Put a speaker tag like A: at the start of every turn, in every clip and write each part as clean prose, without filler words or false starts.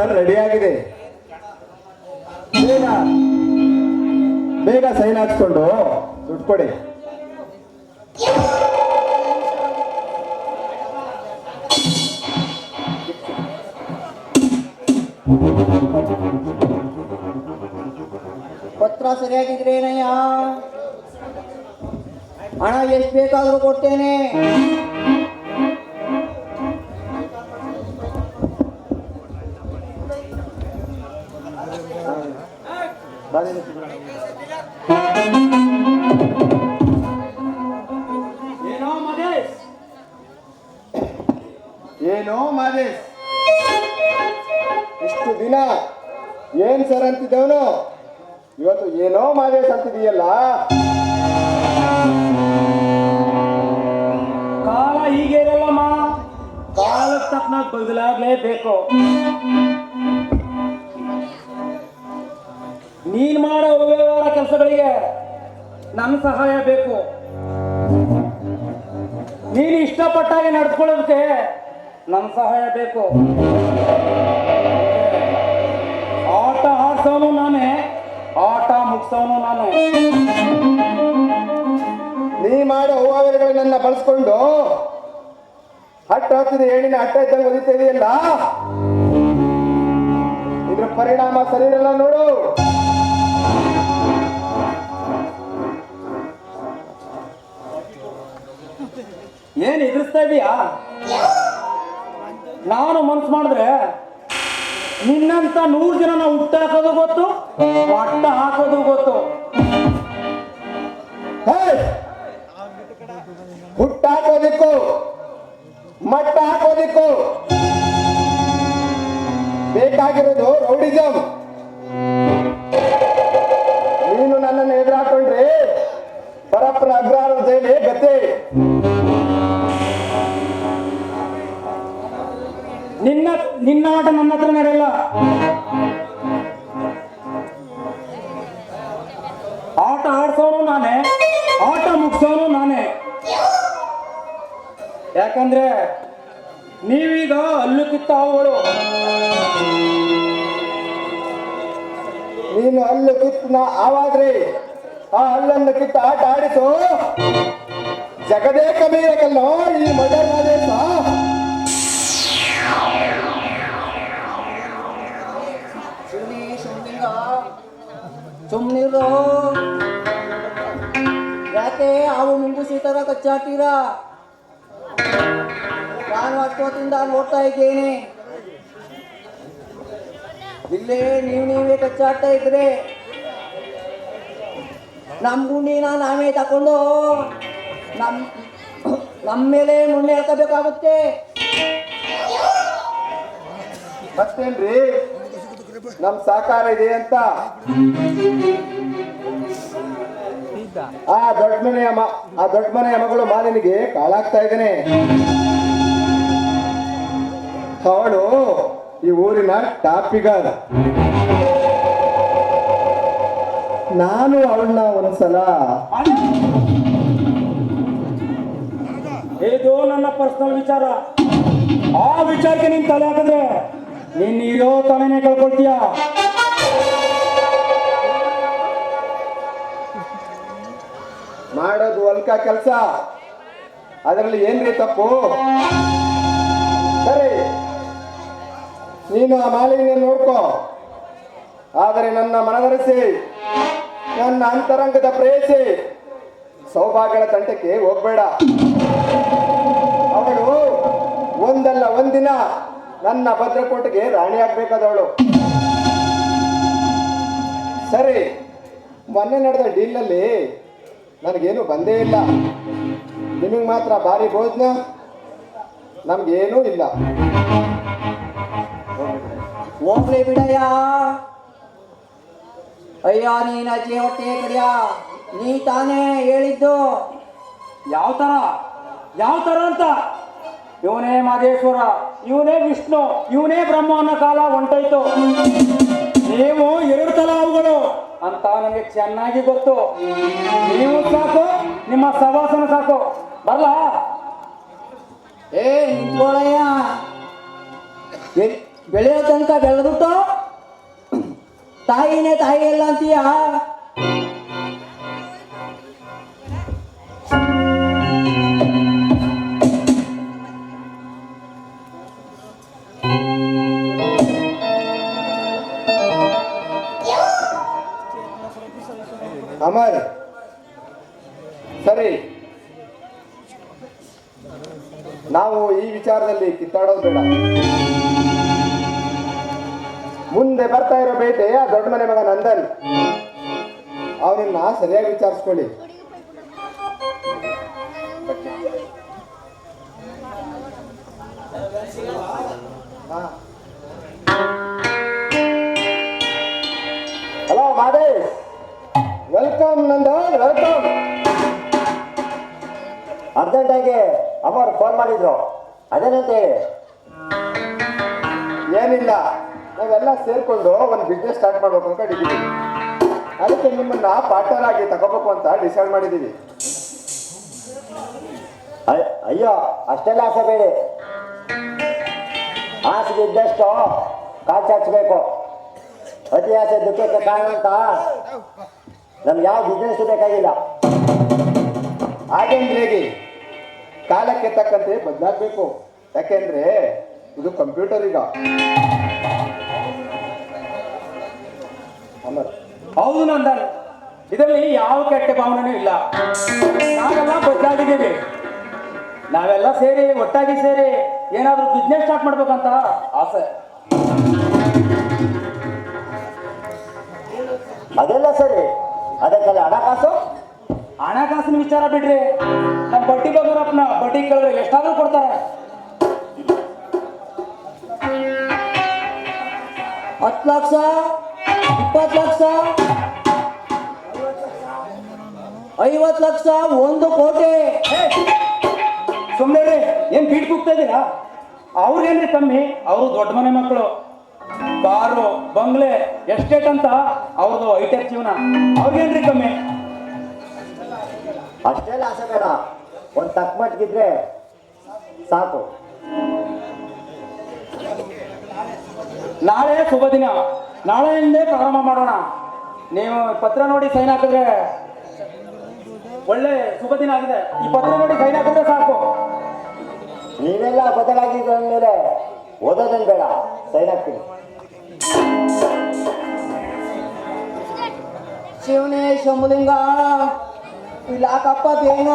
A: Order ready ಆಗಿದೆ. ಬೇಗ ಬೇಗ ಸೈನ್ ಹಾಕ್ಸ್ಕೊಂಡು ದುಡ್ಡು ಕೊಡಿ.
B: ಪತ್ರ ಸರಿಯಾಗಿದ್ರೇನಯ್ಯ, ಹಣ ಎಷ್ಟು ಬೇಕಾದ್ರೂ ಕೊಡ್ತೇನೆ.
A: ಏನೋ ಮಾದೇಶ್, ಇಷ್ಟು ದಿನ ಏನ್ ಸರ್ ಅಂತಿದ್ದವನು ಇವತ್ತು ಏನೋ ಮಾದೇಶ್ ಅಂತಿದೀಯಲ್ಲ.
C: ಕಾಲ ಹೀಗೆ ಇರಲ್ಲಮ್ಮ, ಕಾಲಕ್ಕೆ ತಕ್ಕನಾಗಿ ಬದಲಾಗಲೇಬೇಕು. ನೀನ್ ಮಾಡೋ ವ್ಯವಹಾರ ಕೆಲಸಗಳಿಗೆ ನನ್ನ ಸಹಾಯ ಬೇಕು. ನೀನು ಇಷ್ಟಪಟ್ಟಾಗೆ ನಡ್ಕೊಳ್ಳೋದಕ್ಕೆ ನನ್ನ ಸಹಾಯ ಬೇಕು. ಆಟ ಆಡ್ಸೋನು ನಾನೇ, ಆಟ ಮುಗಿಸೋನು ನಾನೇ.
A: ನೀ ಮಾಡೋ ಹೂವಾವೆಗಳನ್ನ ಬಳಸ್ಕೊಂಡು ಹಟ್ಟ ಹತ್ತಿದ ಏಣಿನ ಅಟ್ಟ ಇದ್ದಂಗೆ ಒದಿತಾ ಇದೆಯಲ್ಲ, ಇದ್ರ ಪರಿಣಾಮ ಸರಿ ಇರಲ್ಲ ನೋಡು.
C: ಏನ್ ಎದುರಿಸ್ತಾ ಇದೀಯಾ? ನಾನು ಮನ್ಸು ಮಾಡಿದ್ರೆ ನಿನ್ನಂತ 100 ಜನನ ಹುಟ್ಟಾಕೋದು ಗೊತ್ತು, ಒಟ್ಟ ಹಾಕೋದು ಗೊತ್ತು.
A: ಹುಟ್ಟ ಹಾಕೋದಿಕ್ಕು ಮಟ್ಟ ಹಾಕೋದಿಕ್ಕು ಬೇಕಾಗಿರೋದು ರೌಡಿಸಂ. ನೀನು ನನ್ನನ್ನು ಎದುರಾಕೊಂಡ್ರೆ ಪರಪ್ಪನ ಅಗ್ರಹಾರ ಜೈಲೇ ಗತಿ.
C: ನಿನ್ನ ಆಟ ನನ್ನ ಹತ್ರ ನಡೆಯಲ್ಲ. ಆಟ ಆಡ್ಸೋನು ನಾನೇ, ಆಟ ಮುಗಿಸೋನು ನಾನೇ. ಯಾಕಂದ್ರೆ ನೀವೀಗ ಹಲ್ಲು ಕಿತ್ತ ಹಾವುಗಳು.
A: ನೀನು ಹಲ್ಲು ಕಿತ್ತ ಆವಾದ್ರೆ ಆ ಹಲ್ಲನ್ನು ಕಿತ್ತ ಆಟ ಆಡಿಸು. ಜಗದೇ ಕಮೀರಕಲ್ಲೋ ಈ ಮಡರ್ ಮಾದೇಶ.
B: ಸುಮ್ನಿರೋ, ಯಾಕೆ ಹಾವು ಮುಂಗುಸಿ ತರ ಕಚ್ಚಾಡ್ತೀರಾ? ನಾನು ಅಷ್ಟೊತ್ತಿಂದ ನೋಡ್ತಾ ಇದ್ದೇನೆ. ಇಲ್ಲೇ ನೀವೇ ಕಚ್ಚಾಡ್ತಾ ಇದ್ರೆ ನಮ್ಮ ಗುಂಡಿನ ನಾವೇ ತಕೊಂಡು ನಮ್ಮ ಮೇಲೆ ಮುನ್ನೆ ಹಾಕಬೇಕಾಗುತ್ತೆ.
A: ಮತ್ತೇನ್ರಿ ನಮ್ ಸಾಕಾರ ಇದೆ ಅಂತ ಆ ದೊಡ್ಡ ಮನೆಯ ಮಗಳು ಮಾಲಿನಿಗೆ ಕಾಳಾಗ್ತಾ ಇದ್ದೇನೆ. ಅವಳು ಈ ಊರಿನ ಟಾಪಿಗಾರ. ನಾನು ಅವಳನ್ನ ಒಂದ್ಸಲ
C: ಇದು ನನ್ನ ಪರ್ಸನಲ್ ವಿಚಾರ. ಆ ವಿಚಾರಕ್ಕೆ ನೀನ್ ತಲೆ ಹಾಕಿದ್ರೆ ನೀನ್ ಇರೋ ತಲೆನೇ ಕಳ್ಕೊಳ್ತೀಯ.
A: ಮಾಡೋದು ಅಲ್ಕ ಕೆಲಸ, ಅದರಲ್ಲಿ ಏನ್ರಿ ತಪ್ಪು? ಸರಿ, ನೀನು ಆ ಮಾಲಿನ್ಯ ನೋಡ್ಕೋ, ಆದರೆ ನನ್ನ ಮನವರಿಸಿ ನನ್ನ ಅಂತರಂಗದ ಪ್ರೇಯಸಿ ಸೌಭಾಗ್ಯಗಳ ತಂಟಕ್ಕೆ ಹೋಗ್ಬೇಡ. ಅವಳು ಒಂದಲ್ಲ ಒಂದಿನ ನನ್ನ ಭದ್ರಕೋಟೆಗೆ ರಾಣಿ ಆಗ್ಬೇಕಾದವಳು. ಸರಿ, ಮೊನ್ನೆ ನಡೆದ ಡೀಲ್ನಲ್ಲಿ ನನಗೇನು ಬಂದೇ ಇಲ್ಲ. ನಿಮಗೆ ಮಾತ್ರ ಭಾರಿ ಭೋಜನ, ನಮ್ಗೇನೂ ಇಲ್ಲ.
B: ಹೋಗ್ಲಿ ಬಿಡಯ್ಯ. ಅಯ್ಯ ನೀನ ಅಜ್ಜಿ ಹೊಟ್ಟೆ ಕಡಿಯ, ನೀ ತಾನೇ ಹೇಳಿದ್ದು.
C: ಯಾವ ತರ ಅಂತ? ಇವನೇ ಮಹದೇಶ್ವರ, ಇವನೇ ವಿಷ್ಣು, ಇವನೇ ಬ್ರಹ್ಮ ಅನ್ನೋ ಕಾಲ ಹೊಂಟೋಯ್ತು. ನೀವು 2 ತಲಾವುಗಳು ಅಂತ ನನಗೆ ಚೆನ್ನಾಗಿ ಗೊತ್ತು. ನೀವು ಸಾಕು, ನಿಮ್ಮ ಸವಾಸನ ಸಾಕು. ಬರಲ್ಲ?
B: ನಿಂತ್ಕೊಳ್ಳಯ್ಯ. ಬೆಳೆಯೋ ತನಕ ಬೆಳೆದ್ಬಿಟ್ಟು ತಾಯಿನೇ ತಾಯಿ ಎಲ್ಲ ಅಂತೀಯ.
A: ಅಮರ್, ಸರಿ, ನಾವು ಈ ವಿಚಾರದಲ್ಲಿ ಕಿತ್ತಾಡೋದು ಬೇಡ. ಮುಂದೆ ಬರ್ತಾ ಇರೋ ಬೇಟೆ ಆ ದೊಡ್ಡ ಮನೆ ಮಗ ನಂದನ್, ಅವನನ್ನ ಸರಿಯಾಗಿ ವಿಚಾರಿಸ್ಕೊಳ್ಳಿ. Hello Madesh, welcome Nandan, welcome.
D: ಅರ್ಜೆಂಟಾಗಿ ಅಮ್ಮವ್ರು ಫೋನ್ ಮಾಡಿದ್ರು, ಅದೇನಂತೆ?
A: ಏನಿಲ್ಲ, ನಾವೆಲ್ಲ ಸೇರ್ಕೊಂಡು ಒಂದು ಬಿಸ್ನೆಸ್ ಸ್ಟಾರ್ಟ್ ಮಾಡ್ಬೇಕು ಅನ್ಕೊಂಡಿದ್ದೀವಿ. ಅದಕ್ಕೆ ನಿಮ್ಮನ್ನ ಪಾರ್ಟ್ನರ್ ಆಗಿ ತಗೋಬೇಕು ಅಂತ ಡಿಸೈಡ್ ಮಾಡಿದ್ದೀವಿ.
D: ಅಯ್ಯೋ, ಅಷ್ಟೆಲ್ಲ ಆಸೆ ಬೇಡಿ. ಆಸೆ ಇದ್ದಷ್ಟು ಕಾಲು ಚಾಚಬೇಕು. ಅತಿ ಆಸೆ ದುಃಖಕ್ಕೆ ಕಾರಣ ಅಂತ ನಮ್ಗೆ ಯಾವ ಬಿಸ್ನೆಸ್ ಬೇಕಾಗಿಲ್ಲ.
A: ಹಾಗೇಂದ್ರೇಗಿ ಕಾಲಕ್ಕೆ ತಕ್ಕಂತೆ ಬದಲಾಗಬೇಕು. ಯಾಕೆಂದ್ರೆ ಇದು ಕಂಪ್ಯೂಟರ್ ಈಗ. ಅಮರ್,
C: ಹೌದು ನಂದನ್, ಇದರಲ್ಲಿ ಯಾವ ಕೆಟ್ಟ ಭಾವನೆನೂ ಇಲ್ಲ. ನಾವೆಲ್ಲ ಬದಲಾಗಿದ್ದೀವಿ. ನಾವೆಲ್ಲ ಸೇರಿ ಒಟ್ಟಾಗಿ ಸೇರಿ ಏನಾದರೂ ಬಿಸ್ನೆಸ್ ಸ್ಟಾರ್ಟ್ ಮಾಡ್ಬೇಕಂತ ಆಸೆ.
D: ಅದೆಲ್ಲ ಸರಿ, ಅದಕ್ಕೆಲ್ಲ ಹಣಕಾಸು
C: ಹಣಕಾಸಿನ ವಿಚಾರ ಬಿಡ್ರಿ. ನಮ್ಮ ಬಡ್ಡಿ ಬಗ್ಗರಪ್ಪನ ಬಡ್ಡಿ ಕೇಳಿದ್ರೆ ಎಷ್ಟಾದ್ರೂ ಕೊಡ್ತಾರೆ.
B: 10 ಲಕ್ಷ, 20 ಲಕ್ಷ, 50 ಲಕ್ಷ, 1 ಕೋಟಿ.
C: ಸುಮ್ಮನೆ ಏನ್ ಬೀಟ್ ಕೂಗ್ತಾ ಇದ್ದೀರಾ? ಅವ್ರಿಗೇನ್ರಿ ಕಮ್ಮಿ? ಅವರು ದೊಡ್ಡ ಮನೆ ಮಕ್ಕಳು. ಕಾರು, ಬಂಗ್ಲೆ, ಎಸ್ಟೇಟ್ ಅಂತ ಅವ್ರದ್ದು ಹೈಟೆಕ್ ಜೀವನ. ಅವ್ರಿಗೇನ್ರಿ ಕಮ್ಮಿ?
D: ಅಷ್ಟೆಲ್ಲ ಆಸೆ ಬೇಡ. ಒಂದು ತಕ್ಕ ಮಟ್ಟಿಗಿದ್ರೆ ಸಾಕು.
C: ನಾಳೆ ಶುಭ ದಿನ, ನಾಳೆಯಿಂದೇ ಪ್ರಾರಂಭ ಮಾಡೋಣ. ನೀವು ಪತ್ರ ನೋಡಿ ಸೈನ್ ಹಾಕಿದ್ರೆ ಒಳ್ಳೆ ಶುಭ ದಿನ ಆಗಿದೆ. ಈ ಪತ್ರ ನೋಡಿ ಸೈನ್ ಹಾಕಿದ್ರೆ ಸಾಕು.
D: ನೀವೆಲ್ಲ ಬದಲಾಗಿದ್ದ ಮೇಲೆ ಓದೋದೇನು ಬೇಡ, ಸೈನ್ ಹಾಕ್ತೀನಿ.
B: ಶಿವನೇ ಶಂಭುಲಿಂಗ, ಇಲಾಕಪ್ಪ ಬೇಗ.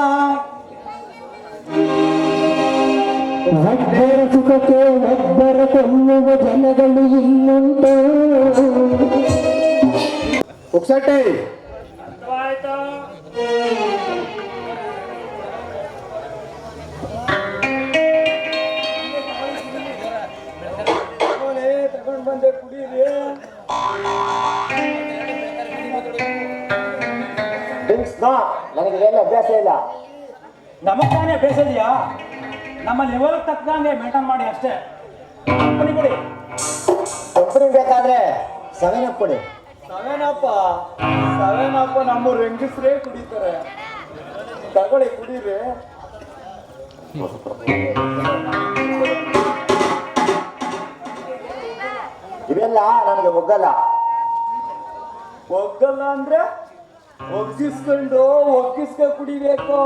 E: ಒಬ್ಬರ ಸುಖಕ್ಕೆ ಒಬ್ಬರ ಕೊಲ್ಲುವ ಜನಗಳು ಇನ್ನುಂಟು.
A: ಪುಕ್ಸಟ್ಟೆ,
C: ತಗೊಂಡು ಬಂದೆ ಕುಡೀರಿ.
D: ಡ್ರಿಂಕ್ಸ್ ನೋ, ನನಗೆ ಏನು ಅಭ್ಯಾಸ ಇಲ್ಲ.
C: ನಮಗ್ ತಾನೇ ಅಭ್ಯಾಸ ಇದೆಯಾ? ನಮ್ಮ ಲೆವೆಲ್ ತಕ್ಕಂಗೆ ಮೇಂಟೈನ್ ಮಾಡಿ ಅಷ್ಟೇ. ಕಂಪನಿ ಕೊಡಿ.
D: ಕಂಪನಿ ಬೇಕಾದ್ರೆ 7 ಅಪ್ ಕೊಡಿ.
A: ಸವೇನಪ್ಪ ನಮ್ಮ ಹೆಂಗಸ್ರೇ ಕುಡಿತಾರೆ. ತಗೊಳ್ಳಿ, ಕುಡೀರಿ.
D: ಇವೆಲ್ಲ ನನಗೆ ಒಗ್ಗಲ್ಲ.
A: ಒಗ್ಗಲ್ಲ ಅಂದ್ರೆ ಒಗ್ಗಿಸ್ಕೊಂಡು ಕುಡಿಬೇಕು.